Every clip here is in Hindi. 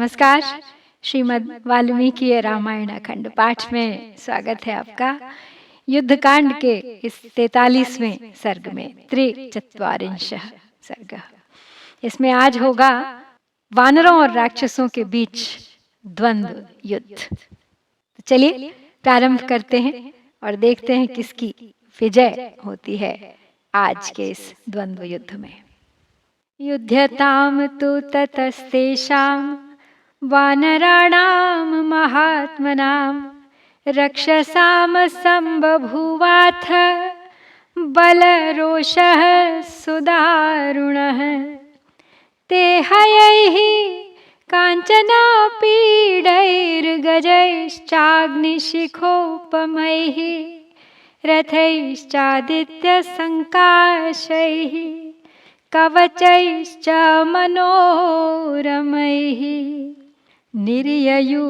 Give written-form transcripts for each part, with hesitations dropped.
नमस्कार। श्रीमद् वाल्मीकि रामायण अखंड पाठ में स्वागत है आपका। युद्धकांड के इस 43वें सर्ग में त्रिचत्वारिंशः सर्ग। इसमें आज होगा वानरों और राक्षसों के बीच द्वंद्व युद्ध। तो चलिए प्रारंभ करते हैं और देखते हैं किसकी विजय होती है आज के इस द्वंद्व युद्ध में। युध्यताम तु ततस्तेषां वानराणां महात्मनां रक्षसां संबभूवाथ बलरोषः सुदारुणः। ते हयैः काञ्चनापीडैर्गजैश्चाग्निशिखोपमैः रथैश्चादित्यसङ्काशैः कवचैश्च मनोरमैः निर्ययु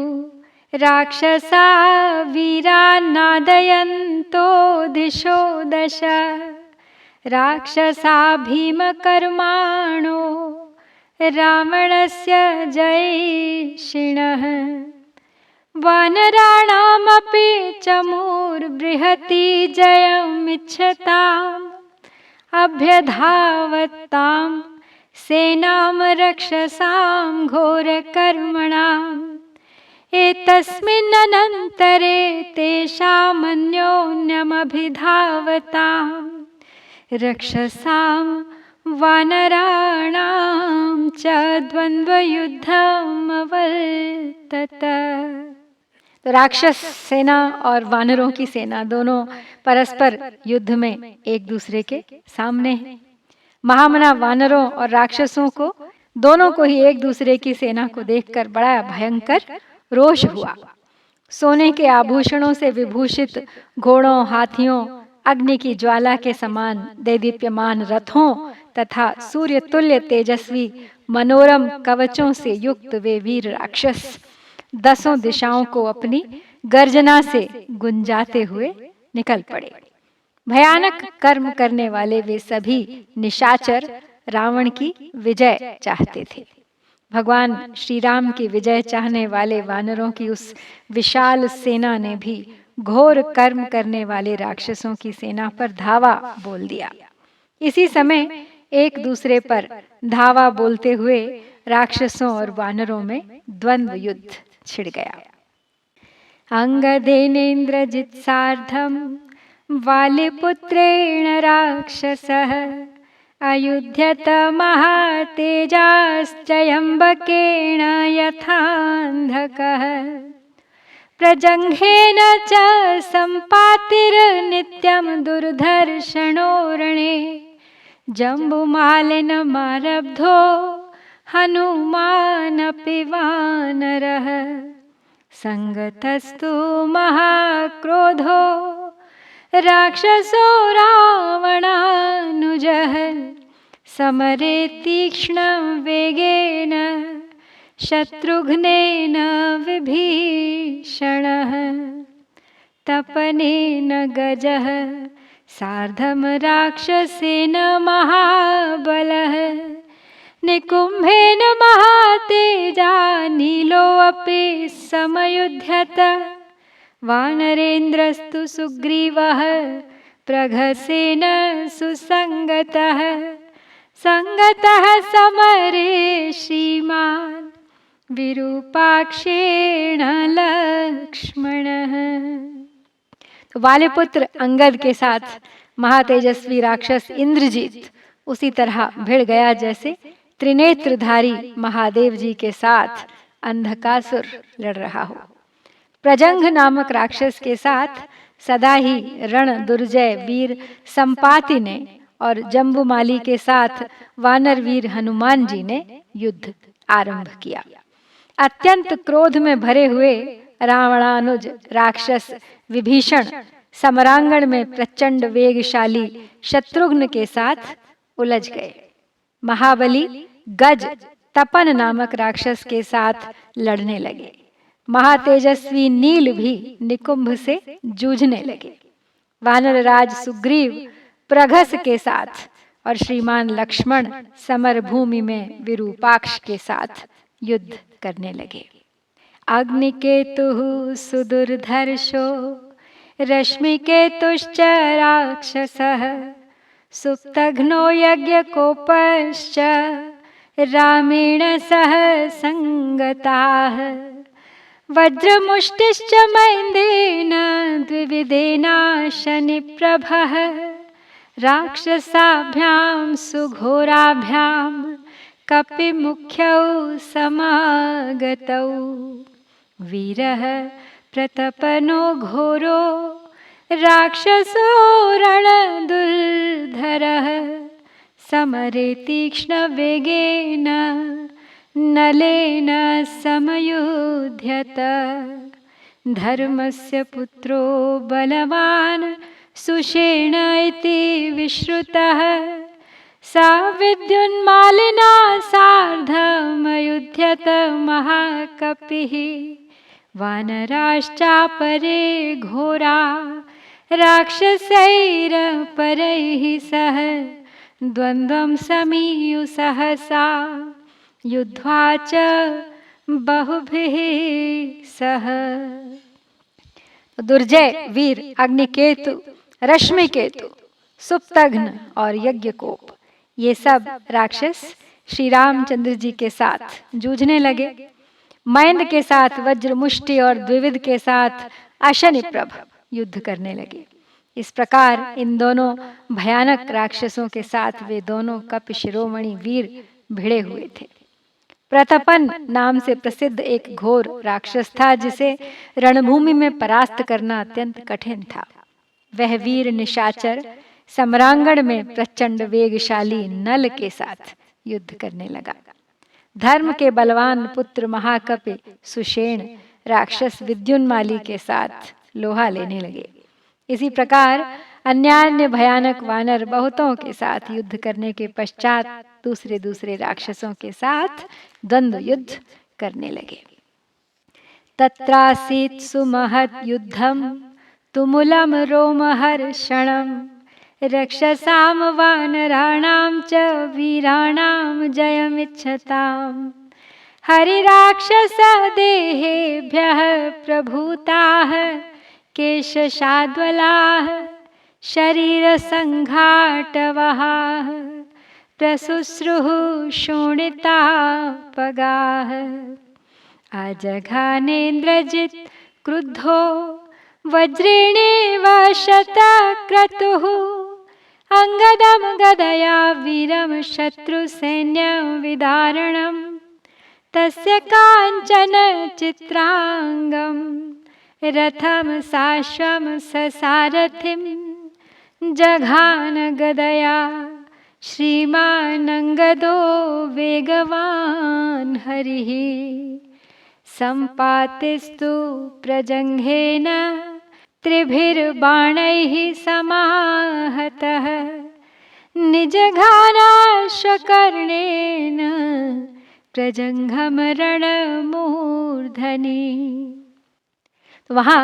राक्षसा वीरान्नादयन्तो दिशो दश। राक्षसा भीमकर्माणो रावणस्य जयिषिणः। वानराणामपि चमूर्बृहती जयमिच्छताम् अभ्यधावतां सेनां रक्षसां घोरकर्मणाम्। एतस्मिन्नन्तरे तेषामन्योन्यमभिधावतां रक्षसां वानराणां च द्वन्द्वयुद्धमवर्तत। तो राक्षस सेना और वानरों की सेना दोनों परस्पर युद्ध में एक दूसरे के सामने हैं। महामना वानरों और राक्षसों को दोनों को ही एक दूसरे की सेना को देखकर बड़ा भयंकर रोष हुआ। सोने के आभूषणों से विभूषित घोड़ों, हाथियों, अग्नि की ज्वाला के समान दैदीप्यमान रथों तथा सूर्य तुल्य तेजस्वी मनोरम कवचों से युक्त वे वीर राक्षस 10 दिशाओं को अपनी गर्जना से गुंजाते हुए निकल पड़े। भयानक कर्म करने वाले वे सभी निशाचर रावण की विजय चाहते थे। भगवान श्री राम की विजय चाहने वाले वानरों की उस विशाल सेना ने भी घोर कर्म करने वाले राक्षसों की सेना पर धावा बोल दिया। इसी समय एक दूसरे पर धावा बोलते हुए राक्षसों और वानरों में द्वंद्व युद्ध छिड़ गया। अंगदेनेन्द्रजित् सार्धं वालिपुत्रेण राक्षसः अयुध्यत महातेजाश्चयम्बकेन यथान्धकः। प्रजङ्घेन च सम्पातिर्नित्यं दुर्धर्षणोरणे जम्बुमालिनमारब्धो हनुमानपि वानरः। संगतस्तु महाक्रोधो राक्षसो रावणानुजः। समरे तीक्ष्णं वेगेन शत्रुघ्नेन विभीषणः। तपनेन गजः सार्धं राक्षसेन महाबलः। निकुम्भेन महातेजा नीलोऽपि समयुध्यत। वानरेन्द्रस्तु सुग्रीवः प्रघसेन सुसंगतः। संगतः समरे श्रीमान् विरूपाक्षेण लक्ष्मणः। तो वालिपुत्र अंगद के साथ महातेजस्वी राक्षस इंद्रजीत उसी तरह भिड़ गया जैसे त्रिनेत्रधारी महादेव जी के साथ अंधकासुर लड़ रहा हो। प्रजंघ नामक राक्षस के साथ सदा ही रण दुर्जय वीर संपाति ने और जम्बुमाली के साथ वानर वीर हनुमान जी ने युद्ध आरंभ किया। अत्यंत क्रोध में भरे हुए रावणानुज राक्षस विभीषण समरांगण में प्रचंड वेगशाली शत्रुघ्न के साथ उलझ गए। महाबली गज तपन नामक राक्षस के साथ लड़ने लगे। महातेजस्वी नील भी निकुंभ से जूझने लगे। वानरराज सुग्रीव प्रघस के साथ और श्रीमान लक्ष्मण समर भूमि में विरूपाक्ष के साथ युद्ध करने लगे। अग्निकेतुः सुदुर्धर्षो रश्मिकेतुश्च राक्षसः सुप्तघ्नो यज्ञकोपश्च रामेण सह संगताः वज्रमुष्टिश्च महेन्द्रेण द्विविधेना शनिप्रभः राक्षसाभ्यां सुघोराभ्यां कपिमुख्यौ समागतौ वीरः प्रतपनो घोरो राक्षसो रणदुर्धरः समरे तीक्ष्णवेगेन नलेन समयुध्यत धर्मस्य पुत्रो बलवान् सुषेण इति विश्रुतः सा विद्युन्मालिना सार्धमयुध्यत महाकपिः वानराश्चापरे घोरा राक्षसैरपरैः सह द्वन्द्वं समीयु सहसा युद्ध्वा च बहुभिः सह। दुर्जय वीर अग्निकेतु, रश्मिकेतु, सुप्तघ्न और यज्ञकोप, ये सब राक्षस श्री रामचंद्र जी के साथ जूझने लगे। महेंद्र के साथ वज्र मुष्टि और द्विविध के साथ अशनिप्रभ युद्ध करने लगे। इस प्रकार इन दोनों भयानक राक्षसों के साथ वे दोनों कप शिरोमणि वीर भिड़े हुए थे। प्रतपन नाम से प्रसिद्ध एक घोर राक्षस था जिसे रणभूमि में परास्त करना अत्यंत कठिन था। वह वीर निशाचर सम्रांगण में प्रचंड वेगशाली नल के साथ युद्ध करने लगा। धर्म के बलवान पुत्र महाकपि सुषेण राक्षस विद्युन्माली के साथ लोहा लेने लगे। इसी प्रकार अन्य भयानक वानर बहुतों के साथ युद्ध करने के पश्चात दूसरे राक्षसों के साथ द्वंद्व युद्ध करने लगे। तत्रासीत् सुमहत् युद्धं तुमुलं रोमहर्षणं रक्षसां वानराणां च वीराणां जयमिच्छताम् हरिराक्षसदेहेभ्यः प्रभूताः केशशाद्वलाः शरीरसङ्घाटवहाः प्रसुश्रुः शोणितापगाः अजघानेन्द्रजित् क्रुद्धो वज्रेणेव शतक्रतुः अंगदं गदया वीरं शत्रुसैन्यं विदारणं तस्य काञ्चन चित्रांगं रथं साश्वं ससारथिं जघान गदया श्रीमानंगदो वेगवान् हरिः सम्पातिस्तु प्रजङ्घेन त्रिभिर्बाणैः समाहतः निजघानाश्वकर्णेन प्रजङ्घं रणमूर्धनि। तो वहाँ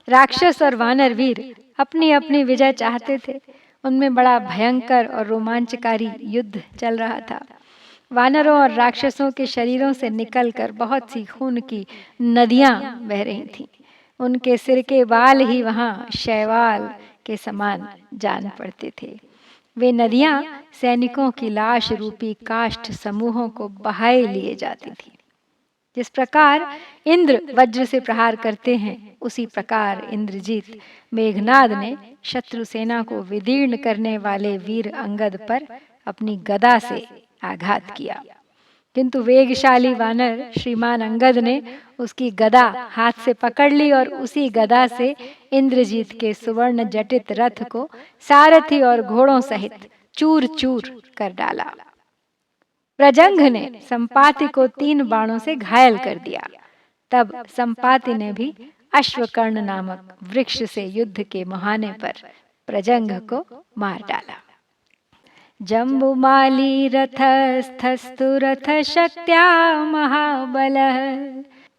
राक्षस और वानर वीर अपनी अपनी विजय चाहते थे। उनमें बड़ा भयंकर और रोमांचकारी युद्ध चल रहा था। वानरों और राक्षसों के शरीरों से निकलकर बहुत सी खून की नदियां बह रही थीं। उनके सिर के बाल ही वहां शैवाल के समान जान पड़ते थे। वे नदियां सैनिकों की लाश रूपी काष्ठ समूहों को बहाए लिए जाती थी। जिस प्रकार इंद्र वज्र से प्रहार करते हैं, उसी प्रकार इंद्रजीत मेघनाद ने शत्रु सेना को विदीर्ण करने वाले वीर अंगद पर अपनी गदा से आघात किया। किंतु वेगशाली वानर श्रीमान अंगद ने उसकी गदा हाथ से पकड़ ली और उसी गदा से इंद्रजीत के सुवर्ण जटित रथ को सारथी और घोड़ों सहित चूर चूर कर डाला। प्रजंघ ने संपाति को 3 बाणों से घायल कर दिया। तब संपाति ने भी अश्वकर्ण नामक वृक्ष से युद्ध के मुहाने पर प्रजंघ को मार डाला। जम्बुमाली रथस्थस्तु रथ शक्त्या महाबलः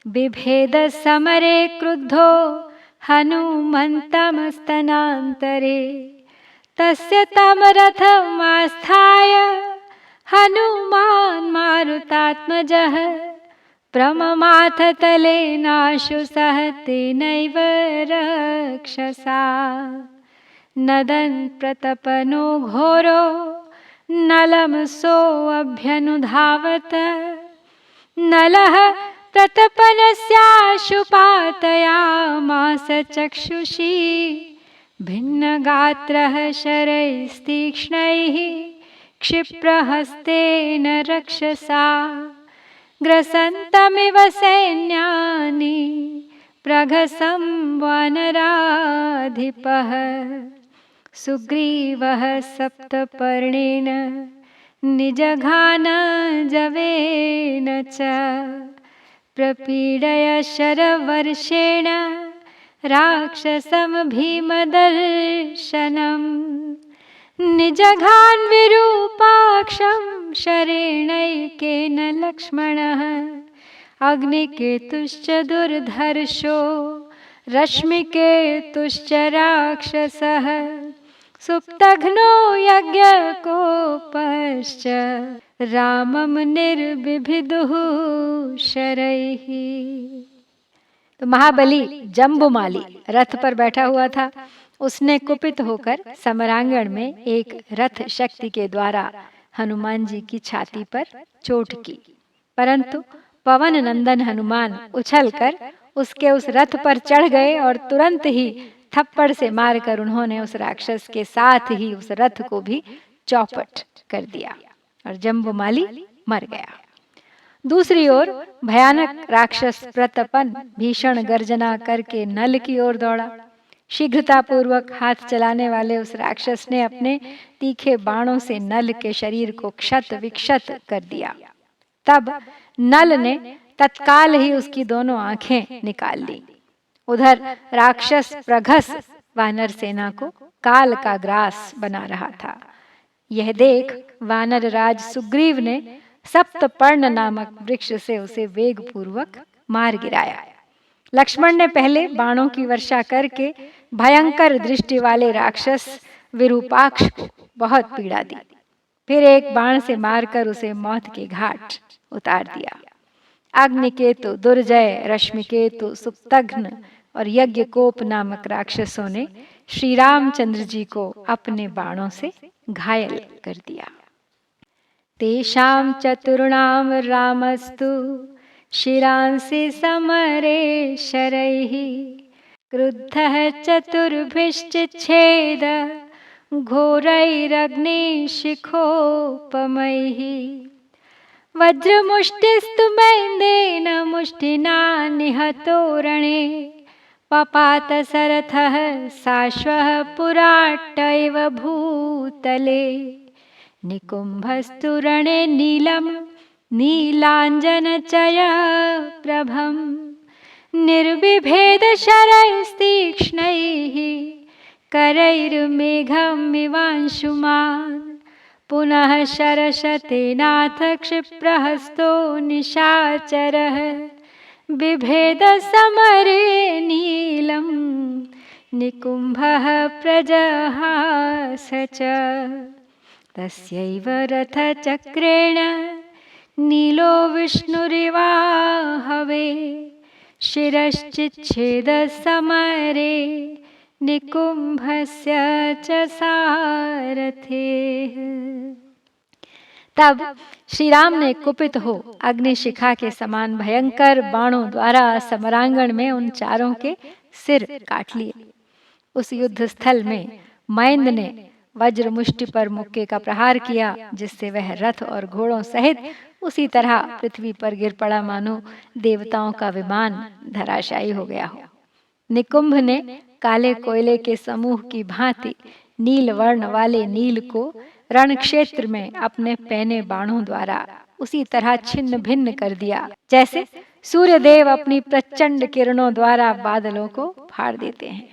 बिभेद समरे क्रुद्धो हनुमन्तमस्तनान्तरे तस्य तं रथमास्थाय हनुमान् मारुतात्मजः प्रममाथ तलेनाशु सहतेनैव रक्षसा नदन् प्रतपनो घोरो नलं सोऽभ्यनुधावत नलः प्रतपनस्याशुपातयामास चक्षुषी भिन्नगात्रः शरैस्तीक्ष्णैः क्षिप्रहस्तेन रक्षसा ग्रसन्तमिव सैन्यानि प्रघसं वानराधिपः सुग्रीवः सप्तपर्णेन निजघान जवेन च प्रपीडय शरवर्षेण राक्षसं भीमदर्शनम् निजघान् विरूपाक्षं शरेणैकेन लक्ष्मणः अग्निकेतुश्च दुर्धर्षो रश्मिकेतुश्च राक्षसः सुप्तघ्नो यज्ञकोपश्च रामं निर्बिभिदुः शरैः। तो महाबली जम्बुमाली रथ पर बैठा हुआ था। उसने कुपित होकर समरांगण में एक रथ शक्ति के द्वारा हनुमान जी की छाती पर चोट की, परंतु पवन नंदन हनुमान उछलकर उसके उस रथ पर चढ़ गए और तुरंत ही थप्पड़ से मारकर उन्होंने उस राक्षस के साथ ही उस रथ को भी चौपट कर दिया और जम्बुमाली मर गया। दूसरी ओर भयानक राक्षस प्रतपन भीषण गर्जना करके नल की ओर दौड़ा। शीघ्रता पूर्वक हाथ चलाने वाले उस राक्षस ने अपने तीखे बाणों से नल के शरीर को क्षत विक्षत कर दिया। तब नल ने तत्काल ही उसकी दोनों आंखें निकाल ली। उधर राक्षस प्रघस वानर सेना को काल का ग्रास बना रहा था। यह देख वानर राज सुग्रीव ने सप्तपर्ण नामक वृक्ष से उसे वेग पूर्वक मार गिराया। लक्ष्मण ने पहले बाणों की वर्षा करके भयंकर दृष्टि वाले राक्षस विरूपाक्ष को बहुत पीड़ा दी, फिर एक बाण से मारकर उसे मौत के घाट उतार दिया। अग्निकेतु, दुर्जय, रश्मिकेतु, सुप्तघ्न और यज्ञकोप नामक राक्षसों ने श्री रामचंद्र जी को अपने बाणों से घायल कर दिया। तेषां चतुर्णां रामस्तु शिरांसि समरे शरैः क्रुद्धः चतुर्भिश्चिच्छेद घोरैरग्निशिखोपमैः वज्रमुष्टिस्तु मैन्देन मुष्टिना निहतो रणे पपात सरथः साश्वः पुराट्टैव भूतले निकुम्भस्तु रणे नीलं नीलाञ्जनचयप्रभं निर्बिभेद शरैस्तीक्ष्णैः करैर्मेघमिवांशुमान् पुनः शरशतेनाथ क्षिप्रहस्तो निशाचरः बिभेद समरे नीलं निकुम्भः प्रजहास च तस्यैव रथचक्रेण नीलो विष्णुरिवाहवे शिरश्चिच्छेद समरे निकुम्भस्य च सारथेः। तब श्री राम ने कुपित हो अग्निशिखा के समान भयंकर बाणों द्वारा समरांगण में उन चारों के सिर काट लिए। उस युद्ध स्थल में मैंद ने वज्र मुष्टि पर मुक्के का प्रहार किया, जिससे वह रथ और घोड़ों सहित उसी तरह पृथ्वी पर गिर पड़ा मानो देवताओं का विमान धराशायी हो गया हो। निकुंभ ने काले कोयले के समूह की भांति नील वर्ण वाले नील को रण क्षेत्र में अपने पैने बाणों द्वारा उसी तरह छिन्न भिन्न कर दिया, जैसे सूर्यदेव अपनी प्रचंड किरणों द्वारा बादलों को फाड़ देते हैं।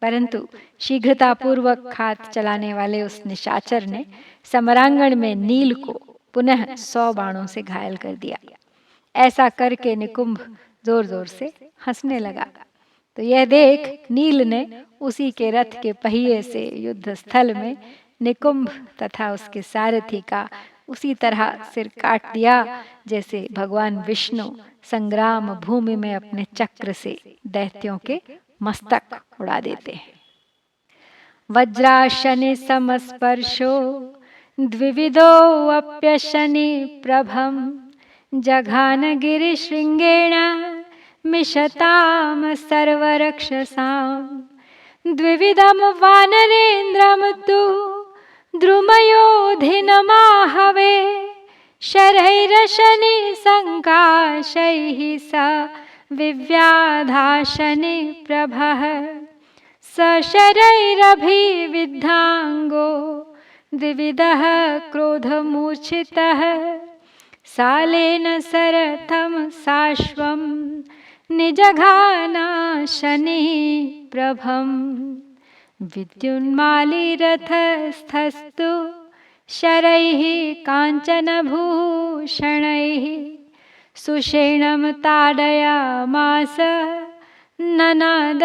परंतु शीघ्रता पूर्वक हाथ चलाने वाले उस निशाचर ने समरांगण में नील को पुनः 100 बाणों से घायल कर दिया। ऐसा करके निकुंभ जोर जोर से हंसने लगा। तो यह देख नील ने उसी के रथ के पहिए से युद्ध स्थल में निकुंभ तथा उसके सारथी का उसी तरह सिर काट दिया जैसे भगवान विष्णु संग्राम भूमि में अपने चक्र से दैत्यों के मस्तक उड़ा देते हैं। वज्राशनि समस्पर्शो द्विविधो अप्यशनि प्रभम जघान गिरिशृंगेण मिषताम सर्वरक्षसाम द्विविधम वानरेन्द्रम तु द्रुमयोधिनमाहवे शरैरशनि संकाशैः स विव्याधाशनि प्रभः सशरैरभिविद्धांगो द्विविधः क्रोधमूर्छितः सालेन सरथम साश्वं निजघानाशनि प्रभम विद्युन्माली रथस्थस्तु शरैः काञ्चनभूषणैः सुषेणं ताडयामास ननाद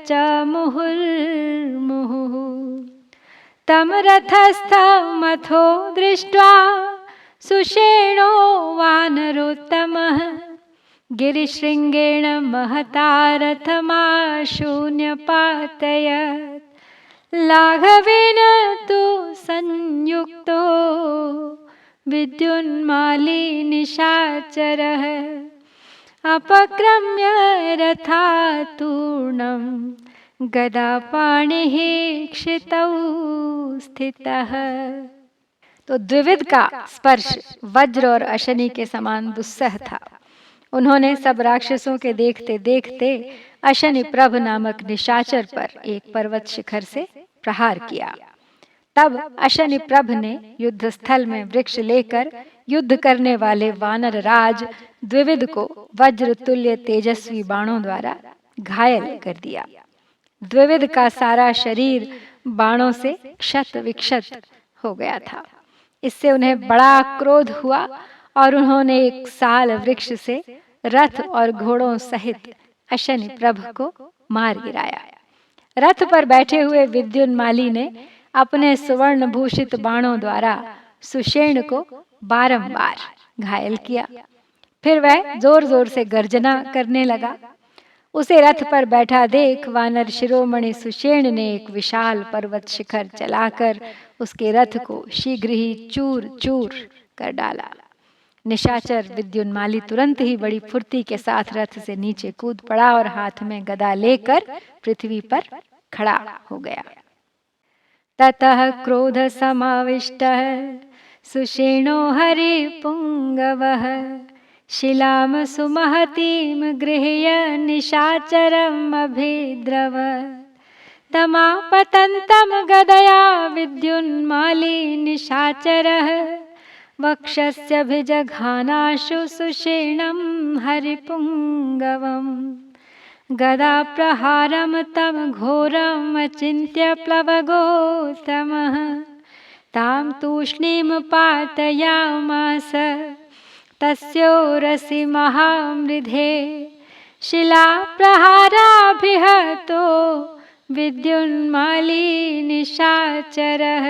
च मुहुर्मुहुः तं रथस्थमथो दृष्ट्वा सुषेणो वानरोत्तमः गिरिशृंगेण महता रथमाशून्यपातयत् लाघवेन तु संयुक्तो विद्युन्माली निशाचरः अपक्रम्य रथातूर्णं गदापाणिः क्षितौ स्थितः। तो द्विविध का स्पर्श वज्र और अशनि के समान दुस्सह था। उन्होंने सब राक्षसों के देखते देखते अशनि प्रभ नामक निशाचर पर एक पर्वत शिखर से प्रहार किया। तब अशनि प्रभ ने युद्ध स्थल में वृक्ष लेकर युद्ध करने वाले वानर राज द्विविध को वज्र तुल्य तेजस्वी बाणों द्वारा घायल कर दिया। द्विविध का सारा शरीर बाणों से क्षत विक्षत हो गया था। इससे उन्हें बड़ा क्रोध हुआ और उन्होंने एक साल वृक्ष से रथ और घोड़ों सहित अशनि प्रभ को मार गिराया। रथ पर बैठे हुए विद्युन्माली ने अपने सुवर्ण भूषित बाणों द्वारा सुषेण को बारंबार घायल किया। फिर वह जोर जोर से गर्जना करने लगा। उसे रथ पर बैठा देख वानर शिरोमणि सुषेण ने एक विशाल पर्वत शिखर चलाकर उसके रथ को शीघ्र ही चूर चूर कर डाला। निशाचर विद्युन्माली तुरंत ही बड़ी फुर्ती के साथ रथ से नीचे कूद पड़ा और हाथ में गदा लेकर पृथ्वी पर खड़ा हो गया। ततः क्रोध समाविष्टः सुषेणो हरिपुंगवः शिलाम सुमहतीम गृह्य निशाचरम अभिद्रव तमापतन्तं गदया विद्युन्माली निशाचरः वक्षस्यभिजघानाशु सुषेणं हरिपुंगवम् गदा प्रहारं तं घोरम् अचिन्त्य प्लवगोतमः तां तूष्णीं पातयामास तस्योरसि महामृधे शिलाप्रहाराभिहतो विद्युन्माली निशाचरः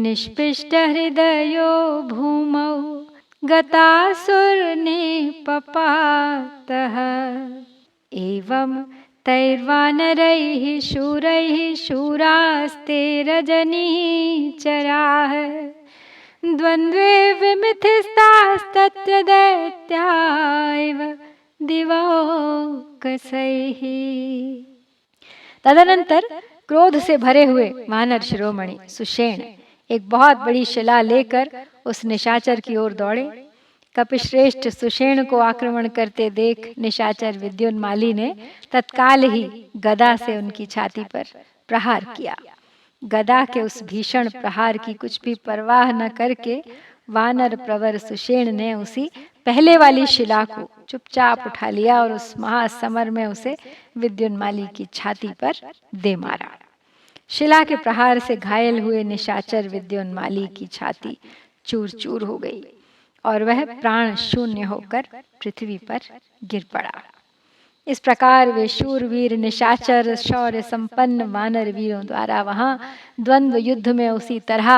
निष्पिष्टहृदयो भूमौ गतासुरनिपपातः एवं तैर्वानरैः शूरैः शूरास्ते रजनीचराः द्वन्द्वे विमिथिस्तास्तत्र दैत्याैव दिवौकसैः। तदनंतर क्रोध से भरे हुए वानर शिरोमणि सुषेण एक बहुत बड़ी शिला लेकर उस निशाचर की ओर दौड़े। कपिश्रेष्ठ सुषेण को आक्रमण करते देख निशाचर विद्युन्माली ने तत्काल ही गदा से उनकी छाती पर प्रहार किया। गदा के उस भीषण प्रहार की कुछ भी परवाह न करके वानर प्रवर सुषेण ने उसी पहले वाली शिला को चुपचाप उठा लिया और उस महासमर में उसे विद्युन्माली की छाती पर दे मारा। शिला के प्रहार से घायल हुए निशाचर विद्युन्माली की छाती चूर चूर हो गई और वह प्राण शून्य होकर पृथ्वी पर गिर पड़ा। इस प्रकार वे शूरवीर निशाचर शौर्य संपन्न वानर वीरों द्वारा वहां द्वंद्व युद्ध में उसी तरह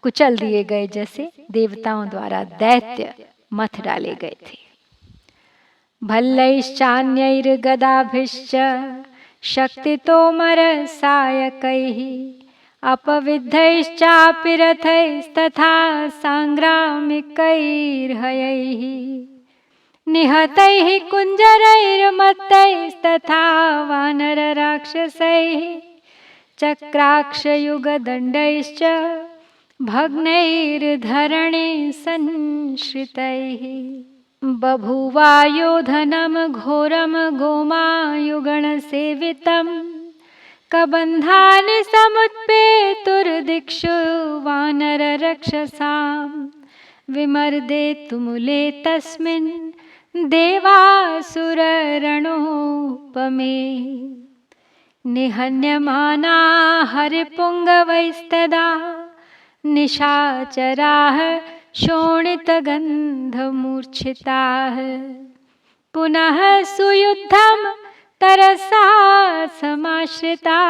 कुचल दिए गए, जैसे देवताओं द्वारा दैत्य मथ डाले गए थे। भल्लैश्चान्यैर्गदाभिश्च शक्तितोमर सायकैः अपविद्धैश्चापि रथैस्तथा साङ्ग्रामिकैर्हयैः निहतैः कुञ्जरैर्मत्तैस्तथा वानरराक्षसैः चक्राक्षयुगदण्डैश्च भग्नैर्धरणे संश्रितैः बभूवायोधनं घोरं गोमायुगणसेवितं कबन्धानि समुत्पेतुर्दिक्षु वानररक्षसां विमर्दे तुमुले तस्मिन् देवासुररणोपमे निहन्यमाना हरिपुङ्गवैस्तदा निशाचराः शोणितगन्धमूर्छिताः पुनः सुयुद्धं तरसा समाश्रिता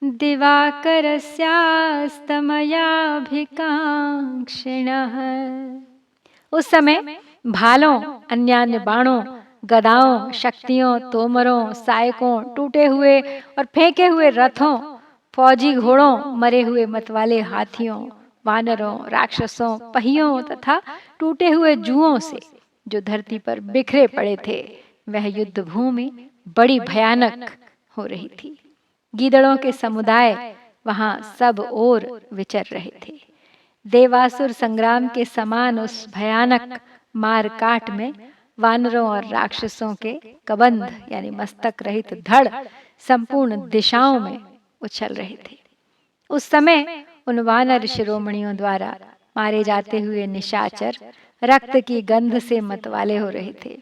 दिवाकरस्यास्तमयाभिकाङ्क्षिणः। उस समय भालों, अन्यान्य बाणों, गदाओं, शक्तियों, तोमरों, सायकों, टूटे हुए और फेंके हुए रथों, फौजी घोड़ों, मरे हुए मतवाले हाथियों, वानरों, राक्षसों, पहियों तथा टूटे हुए जुओं से जो धरती पर बिखरे पड़े थे, वह युद्ध भूमि बड़ी भयानक हो रही थी। गीदड़ों के समुदाय वहां सब ओर विचर रहे थे। देवासुर संग्राम के समान उस भयानक मारकाट में वानरों और राक्षसों के कबंध यानी मस्तक रहित धड़ संपूर्ण दिशाओं में उछल रहे थे। उस समय उन वानर शिरोमणियों द्वारा मारे जाते हुए निशाचर रक्त की गंध से मतवाले हो रहे थे।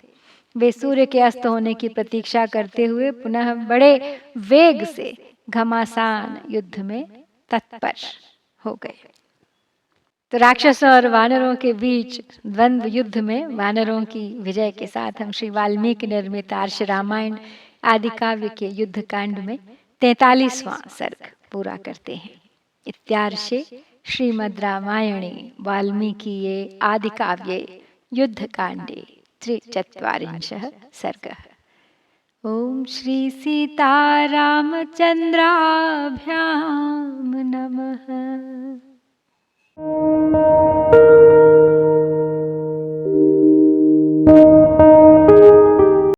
वे सूर्य के अस्त होने की प्रतीक्षा करते हुए पुनः बड़े वेग से घमासान युद्ध में तत्पर हो गए। तो राक्षसों और वानरों के बीच द्वंद्व युद्ध में वानरों की विजय के साथ हम श्री वाल्मीकि निर्मित आर्ष रामायण आदि काव्य के युद्ध कांड में 43वां सर्ग पूरा करते हैं। इत्यार्षे श्रीमद् रामायणे वाल्मीकिये आदि काव्ये युद्ध कांडे 43 सर्गः। ओम श्री सीतारामचन्द्राभ्यां नमः।